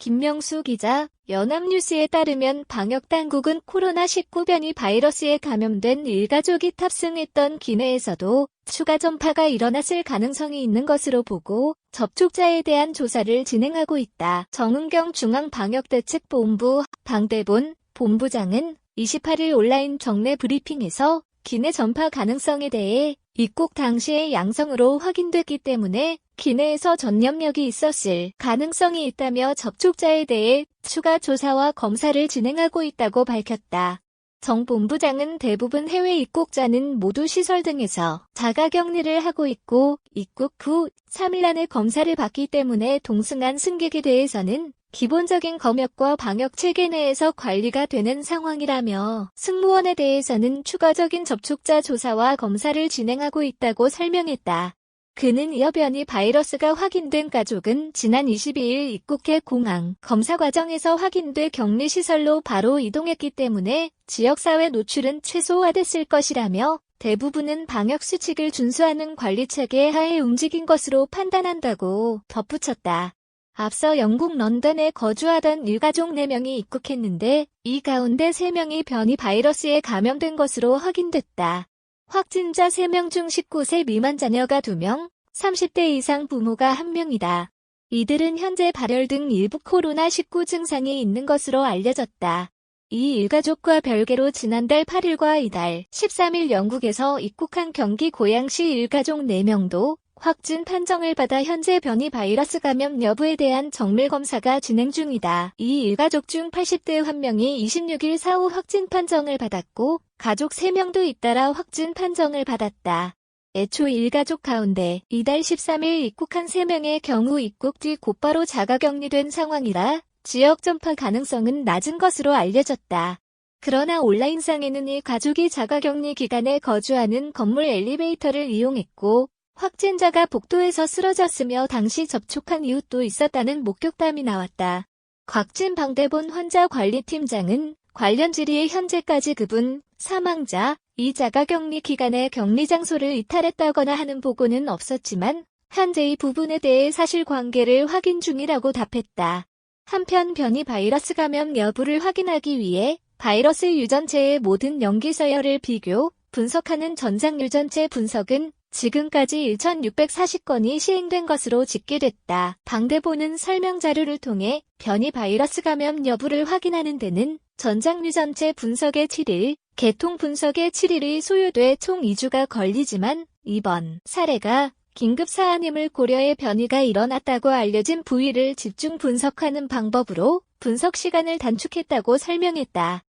김명수 기자, 연합뉴스에 따르면 방역당국은 코로나19 변이 바이러스에 감염된 일가족이 탑승했던 기내에서도 추가 전파가 일어났을 가능성이 있는 것으로 보고 접촉자에 대한 조사를 진행하고 있다. 정은경 중앙방역대책본부 방대본 본부장은 28일 온라인 정례 브리핑에서 기내 전파 가능성에 대해 입국 당시에 양성으로 확인됐기 때문에 기내에서 전염력이 있었을 가능성이 있다며 접촉자에 대해 추가 조사와 검사를 진행하고 있다고 밝혔다. 정 본부장은 대부분 해외 입국자는 모두 시설 등에서 자가격리를 하고 있고 입국 후 3일 안에 검사를 받기 때문에 동승한 승객에 대해서는 기본적인 검역과 방역 체계 내에서 관리가 되는 상황이라며 승무원에 대해서는 추가적인 접촉자 조사와 검사를 진행하고 있다고 설명했다. 그는 이어 변이 바이러스가 확인된 가족은 지난 22일 입국해 공항 검사 과정에서 확인돼 격리시설로 바로 이동했기 때문에 지역사회 노출은 최소화됐을 것이라며 대부분은 방역수칙을 준수하는 관리체계 하에 움직인 것으로 판단한다고 덧붙였다. 앞서 영국 런던에 거주하던 일가족 4명이 입국했는데 이 가운데 3명이 변이 바이러스에 감염된 것으로 확인됐다. 확진자 3명 중 19세 미만 자녀가 2명, 30대 이상 부모가 1명이다. 이들은 현재 발열 등 일부 코로나19 증상이 있는 것으로 알려졌다. 이 일가족과 별개로 지난달 8일과 이달 13일 영국에서 입국한 경기 고양시 일가족 4명도 확진 판정을 받아 현재 변이 바이러스 감염 여부에 대한 정밀 검사가 진행 중이다. 이 일가족 중 80대 1명이 26일 사후 확진 판정을 받았고 가족 3명도 잇따라 확진 판정을 받았다. 애초 일가족 가운데 이달 13일 입국한 3명의 경우 입국 뒤 곧바로 자가격리된 상황이라 지역 전파 가능성은 낮은 것으로 알려졌다. 그러나 온라인상에는 이 가족이 자가격리 기간에 거주하는 건물 엘리베이터를 이용했고 확진자가 복도에서 쓰러졌으며 당시 접촉한 이웃도 있었다는 목격담이 나왔다. 곽진 방대본 환자관리팀장은 관련 질의에 현재까지 그분, 사망자, 이 자가격리 기간에 격리 장소를 이탈했다거나 하는 보고는 없었지만 현재 이 부분에 대해 사실관계를 확인 중이라고 답했다. 한편 변이 바이러스 감염 여부를 확인하기 위해 바이러스 유전체의 모든 염기 서열을 비교, 분석하는 전장 유전체 분석은 지금까지 1,640건이 시행된 것으로 집계됐다. 방대본은 설명 자료를 통해 변이 바이러스 감염 여부를 확인하는 데는 전장 유전체 분석에 7일, 개통 분석에 7일이 소요돼 총 2주가 걸리지만 이번 사례가 긴급 사안임을 고려해 변이가 일어났다고 알려진 부위를 집중 분석하는 방법으로 분석 시간을 단축했다고 설명했다.